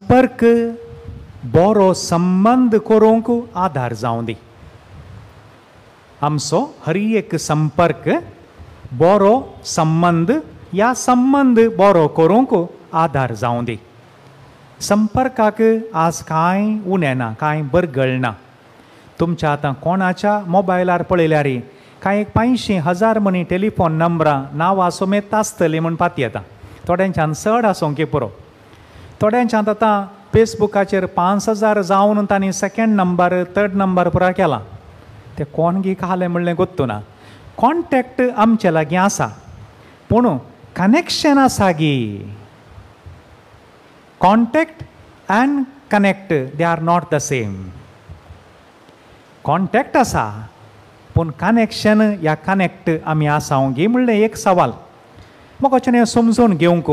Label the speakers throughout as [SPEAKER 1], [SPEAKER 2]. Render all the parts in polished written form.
[SPEAKER 1] संपर्क बरो संबंध करूंक आधार जावं दी. आमचो हर एक संपर्क बरो संबंध या संबंध बरो करूंक आधार जावं दी. संपर्काक आज कांय उणें ना, कांय बरगळ ना. तुमच्या आतां कोणाच्या मोबायलार पळयल्यार कांय 500,000 मनी टेलिफोन नंबरां नांवां समेत आसतलीं म्हूण पाती येता. थोड्यांच्यान चड आसूंक पुरो. थोड्यांच्यान आतां फेसबुकाचेर 5,000 जावन तांणी सेकंड नंबर थर्ड नंबर पुरो केला. ते कोण गी काले म्हणलें गोत्तू ना. कॉन्टॅक्ट आमचे लागीं आसा पूण कनेक्शन आसा गी. Contact end connect they are not the same. Contact आसा पूण कनेक्शन या कनेक्ट आमी आसांव गी म्हणलें एक सवाल. म्हाका अशें समजून घेवंक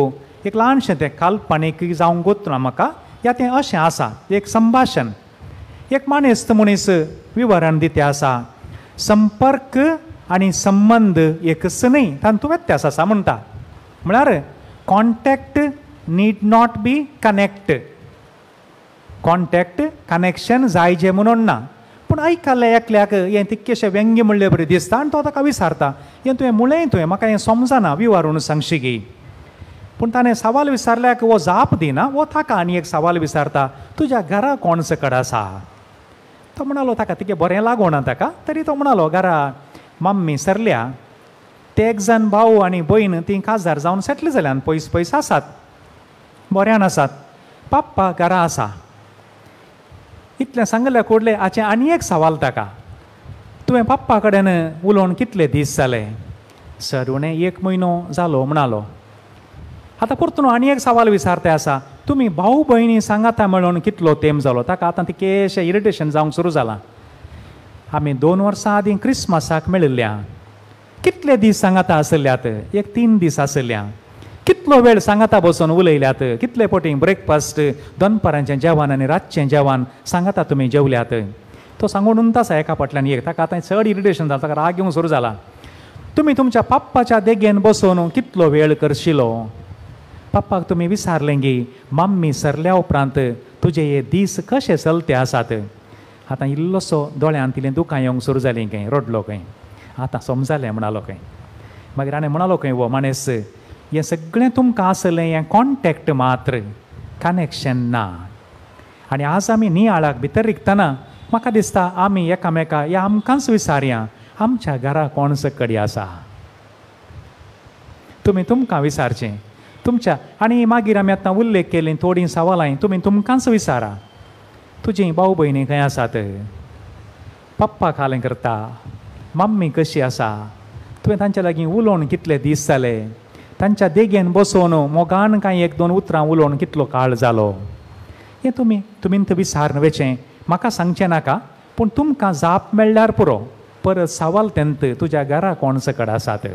[SPEAKER 1] एक ल्हानशें तें काल्पनीक जावंक गोत्तू ना म्हाका. या तें अशें आसा एक संभाशण. एक मनीस विवरण दिते आसा. संपर्क आनी संबंध एकच न्ही, तातूंत व्यत्यास आसा म्हणटा. म्हळ्यार contact need not be connect. Contact connection जायजें म्हणून ना. पूण आयकल्लें एकल्याक हें तितकेशें व्यंग्य म्हणलें बरें दिसता आनी तो ताका विचारता हें तुवें म्हळें तुवें म्हाका हें समजना विवरून सांगशी गी. पूण ताणें सवाल विचारल्याक वो जाप दिना. वो ताका आनी एक सवाल विचारता तुज्या घरा कोण सकड आसा. तो म्हणलो ताका तितकें बरें लागोना ताका. तरी तो म्हणलो घरा मम्मी सरल्या. ते एक जण भाऊ आनी भयण तीं काजार जावन सेटल जाल्यात, पयस पयस आसात, बऱ्यान आसात. पप्पा घरा आसा. इतलें सांगल्या कोडले हाचे आनी एक सवाल ताका. तुवें पप्पा कडेन उलोवन कितले दीस जाले. सर उणें 1 म्हयनो जालो म्हणलो. आतां परतून आनी एक सवाल विचारते आसा. तुमी भाऊ भयणी सांगाता मेळोन कितलो तेंप जालो. ताका आतां तितकेशें इरिटेशन जावंक सुरू जालां. आमी 2 वर्सां आदीं क्रिस्मसाक मेळिल्ल्या. कितले दीस सांगाता आसल्यात. 3 दीस आसल्या. कितलो वेळ सांगाता बसून उलयल्यात. कितले पटी ब्रेकफास्ट, दनपारांचें जेवण आनी रातचें जेवण सांगाता तुमी जेवल्यात. तो सांगून उंतासा एका फाटल्यान एक. ताका आतां चड इरिटेशन जाता. ताका राग येवंक सुरू जाला. तुमी तुमच्या पप्पाच्या देगेन बसून कितलो वेळ करशिलो. पप्पाक तुमी विचारलें गी मम्मी सरल्या उपरांत तुजे हे दीस कशे चलते आसात. आतां इल्लोसो दोळ्यान तिलें दुकां येवंक सुरू जालीं खंय. रडलो खंय. आतां समजलें म्हणलो खंय. मागीर हाणें म्हणलो खंय वो मनीस हें सगळें तुमकां आसलें हें कॉन्टॅक्ट मात्र, कनेक्शन ना. आनी आज आमी नियाळाक भितर रिगतना म्हाका दिसता आमी एकामेका हें आमकांच विचारया आमच्या घरा कोण सकडी आसा. तुमी तुमकां विचारचें तुमच्या. आनी मागीर आमी आतां उल्लेख केली थोडीं सवालां तुमी तुमकांच विचारा. तुजीं भाऊ भयणी खंय आसात. पप्पा कालें करता. मम्मी कशी आसा. तुवें तांच्या लागीं उलोवन कितले दीस जाले. तांच्या देगेन बसोवन मोगान कांय 1-2 उतरां उलोवन कितलो काळ जालो. हें तुमीन विचारन वेचें. म्हाका सांगचें नाका पूण तुमकां जाप मेळ्ळ्यार पुरो. परत सवाल तेंत तुज्या घरा कोण सकड आसात.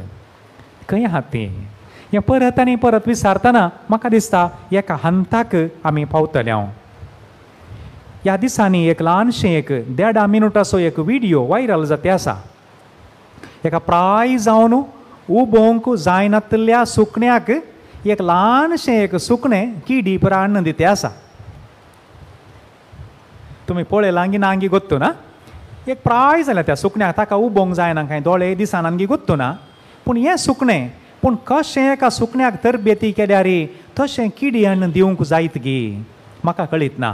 [SPEAKER 1] खंय आहात तीं. हें परत आनी परत विचारतना म्हाका दिसता एका हंताक आमी पावतले. हांव ह्या दिसांनी एक ल्हानशें 1.5 मिनटाचो एक व्हिडियो वायरल जाते आसा. एका प्राय जावन उबोवंक जायनातल्या सुकण्याक एक ल्हानशें सुकणें किडी प्राण दिते आसा. तुमी पळयलां गी ना गी गोत्तू ना. एक प्राय जाल्या त्या सुकण्याक. ताका उबोवंक जायना कांय दोळे दिसना गी गोत्तू ना. पूण हें सुकणें पूण कशें एका सुकण्याक तरबेती केल्यार तशें किडी अन्न दिवंक जायत गी म्हाका कळीत ना.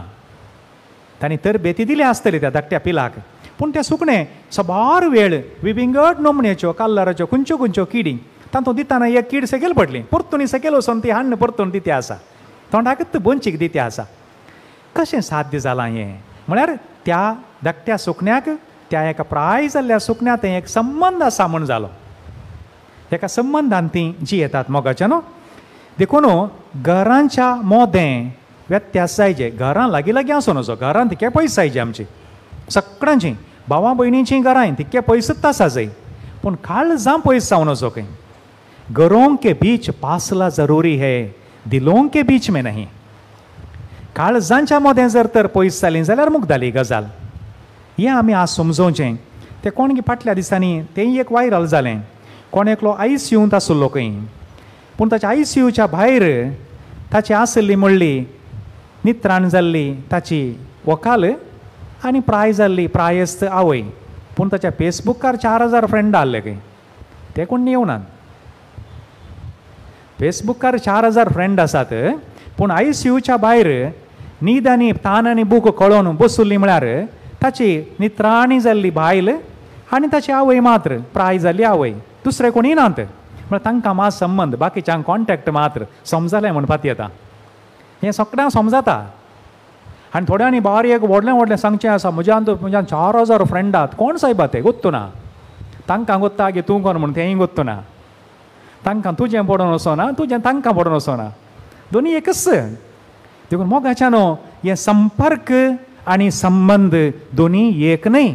[SPEAKER 1] तांणी तरबेती दिली आसतली त्या धाकट्या पिलाक. पूण तें सुकणें सबार वेळ विविंगड नमण्याच्यो कलराच्यो खंयच्यो खंयच्यो किडी तातूंत दितना एक कीड सकयल पडली. परतून सकयल वचून ती हाडून परतून दिते आसा. तोंडाकच बोंचीक दिते आसा. कशें साध्य जालां हें. म्हळ्यार त्या धाकट्या सुकण्याक त्या एका प्राय जाल्ल्या सुकण्याक एक संबंद आसा म्हूण जालो. एका संबंधान तीं जियेतात मोगाच्या न्हू. देखून घरांच्या मोदें व्यत्यास जायचे. घरां लागीं लागीं आसूं नजो. घरान तितके पयस जायचे आमची सगळ्यांची. भावां भयणींचीं घरां तितके पयसच आसा जाय. पूण काळजां पयस जावं नजो खंय. घरों के बीच पासला जरुरी है, दिलों के बीच में नहीं. काळजांच्या मोदें जर तर पयस जालीं जाल्यार मुग्धाली गजाल. हें आमी आज समजोवचें. तें कोण फाटल्या दिसांनी तेंय एक वायरल जालें. कोण एकलो ICUंत आसलो खंय. पूण ताच्या ICUच्या भायर ताची आसली म्हणली नित्राण जाल्ली ताची व्हंकल आनी प्राय जाल्ली प्रायस्त आवय. पूण ताच्या फेसबुकार 4000 फ्रेंड आसले खंय, ते कोण येवनात. फेसबुकार 4000 फ्रेंड आसात, पूण ICUच्या भायर न्हीद आनी तान आनी बूक कळोवन बसुल्ली म्हळ्यार ताची नित्राणी जाल्ली बायल आनी ताची आवय मात्र, प्राय जाल्ली आवय, दुसरे कोणी नात. म्हळ्यार तांकां मात संबंद, बाकीच्यांक कॉन्टॅक्ट मात्र समजलें म्हणपाक येता. हें सगळ्यांक समजता. आनी थोड्यांनी बारीक व्हडलें व्हडलें सांगचें आसा, म्हज्यान 4000 फ्रेंड आहात. कोण सायबा ते गोत्तू ना. तांकां गोत्ता की तूं कोण म्हूण तेंय गोत्तू ना. तांकां तुजें पडोन वचोना, तुजें तांकां पडोन वचोना. दोनी एकच. देखून मोगाच्यान हे संपर्क आनी संबंद दोनी एक न्हय.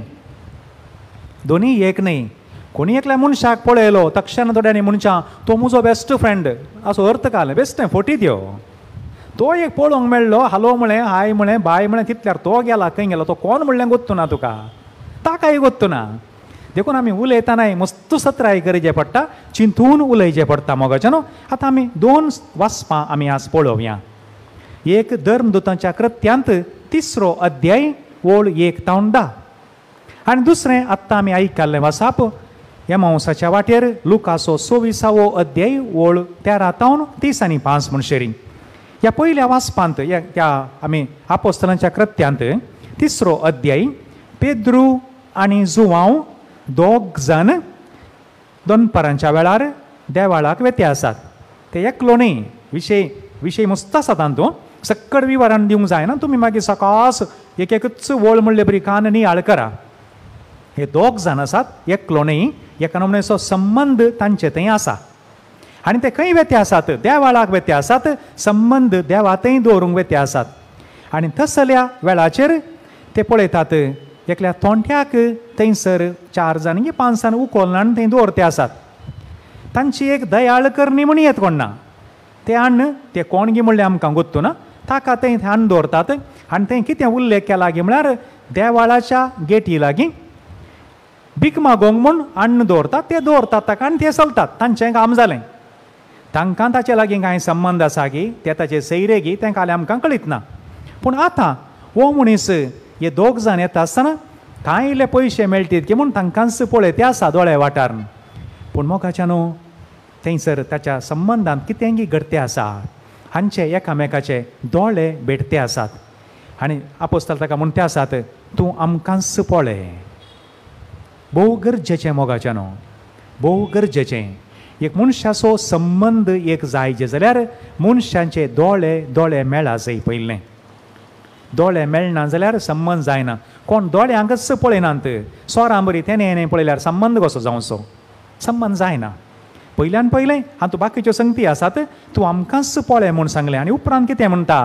[SPEAKER 1] दोनी एक न्हय. कोणी एकल्या मनशाक पळयलो तक्षण थोड्यांनी मनशां तो म्हजो बेस्ट फ्रेंड असो अर्थ घाल, बेस्ट फटी त्यो. तो एक पळोवंक मेळ्ळो, हालो म्हळें, हाय म्हळें, बाय म्हळें, तितल्यार तो गेला खंय गेलो, तो कोण म्हणलें गोत्तू ना तुका, ताकाय गोत्तू ना. देखून आमी उलयतानाय मस्त सत्राय करचें पडटा, चिंतून उलयचें पडटा मोगाचें न्हू. आतां आमी 2 वाचपां आमी आज पळोवया. एक धर्मदूतांच्या कृत्यांत 3रो अध्याय ओळ 1 ते 10. आनी दुसरें आत्तां आमी आयकल्लें वाचप एमावसाच्या वाटेर लुकाचो 26वो अध्याय ओळ 13 ते 30 आनी 5 म्हणशेरी. ह्या पयल्या वाचपांत त्या आमी आपोस्तलांच्या कृत्यांत 3रो अध्याय पेद्रू आनी जुवांव 2 जाण दनपारांच्या वेळार देवाळाक वेते आसात. ते एकलो न्ही. विशय मस्त आसा तांतूं, सक्कड विवरण दिवंक जायना. तुमी मागीर सकास एकच वळ म्हणले बरी कान नियाळ करा. हे 2 जाण आसात, एकलो न्ही. एका नमुनेचो संबंद तांचे थंय आसा. आनी ते खंय वेते आसात, देवाळाक वेते आसात. संबंद देवा थंय दवरूंक वेते आसात. आनी तसल्या वेळाचेर ते पळयतात एकल्या तोंट्याक थंयसर 4 जाण 5 जाण उखोलनान थंय दवरते आसात. तांची एक दयाळ करणी म्हण येत कोण ना. ते हाडून ते कोण गी म्हणलें आमकां गोत्तू ना, ताका थंय हाडून दवरतात. आनी थंय कितें उल्लेख केला गी म्हळ्यार देवाळाच्या गेटी लागीं भीक मागोंक म्हूण अन्न दवरतात. ते दवरतात ताका आनी ते चलतात. तांचें काम जालें. तांकां ताचे लागीं कांय संबंद आसा गी, ते ताचे सैरे गी, तें काल आमकां कळीत ना. पूण आतां हो मनीस हे 2 जाण येता आसतना कांय इल्ले पयशे मेळटीत की म्हूण तांकांच पळयते आसा दोळे वाठारान. पूण मोगाच्यान थंयसर ताच्या संबंदांत कितेंय घडतें आसा. हांचे एकामेकाचे दोळे भेटते आसात. आनी आपोस्तल ताका म्हणटे आसात, तूं आमकांच पळय. भोव गरजेचें मोगाच्यान, भोव गरजेचें. एक मनशाचो संबंद एक जायचे जाल्यार मनशांचे दोळे मेळा जाय पयलें. दोळे मेळना जाल्यार संबंद जायना. कोण दोळ्यांकच पळयनात, सोरां बरी तेणे पळयल्यार संबंद कसो जावचो, संबंद जायना. पयल्यान पयलें हातूं बाकीच्यो संगती आसात, तूं आमकांच पळय म्हूण सांगलें. आनी उपरांत कितें म्हणटा,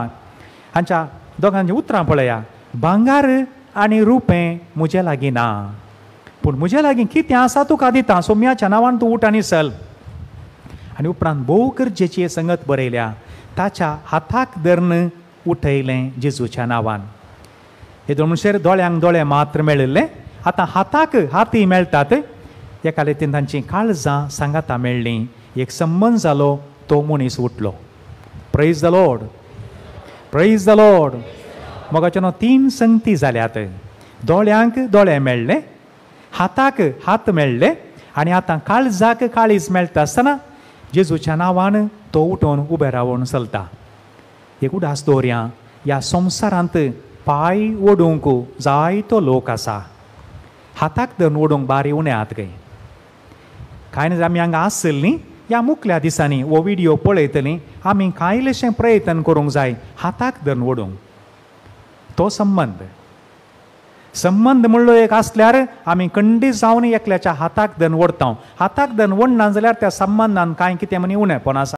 [SPEAKER 1] हांच्या दोगांचीं उतरां पळया. भांगार आनी रुपें म्हजे लागीं ना, पूण म्हजे लागीं कितें आसा तुका दिता. सोम्याच्या नांवान तूं उठ आनी चल. आनी उपरांत भोव गरजेची संगत बरयल्या, ताच्या हाताक धरून उठयलें जेजूच्या नांवान. हे दोन म्हणशेर दोळ्यांक दोळे मात्र मेळिल्ले, आतां हाताक हाती मेळटात. एका रितीन तांचीं काळजां सांगाता मेळ्ळीं. एक संबंद जालो, तो मनीस उठलो. Praise the Lord, praise the Lord. मोगाच्यान 3 संगती जाल्यात. दोळ्यांक दोळे मेळ्ळे, हाताक हात मेळ्ळे, आनी आतां काळजाक काळीज मेळटा आसतना जेजूच्या नांवान तो उठोवन उबे रावून चलता. एक उडास दवरया, ह्या संवसारांत पांय ओडूंक जायतो लोक आसा. हाताक धरून ओडूंक बारी उणे आहात खंय. कांय ना आमी हांगा आसतलीं, ह्या मुखल्या दिसांनी हो व्हिडियो पळयतलीं. आमी कांय इल्लेशें प्रयत्न करूंक जाय हाताक धरून ओडूंक. तो संबंद म्हणलो एक आसल्यार आमी खंडीत जावन एकल्याच्या हाताक धरून ओडटा. हाताक धरून ओडना जाल्यार त्या संबंदान कांय कितें म्हणी उणेपण आसा.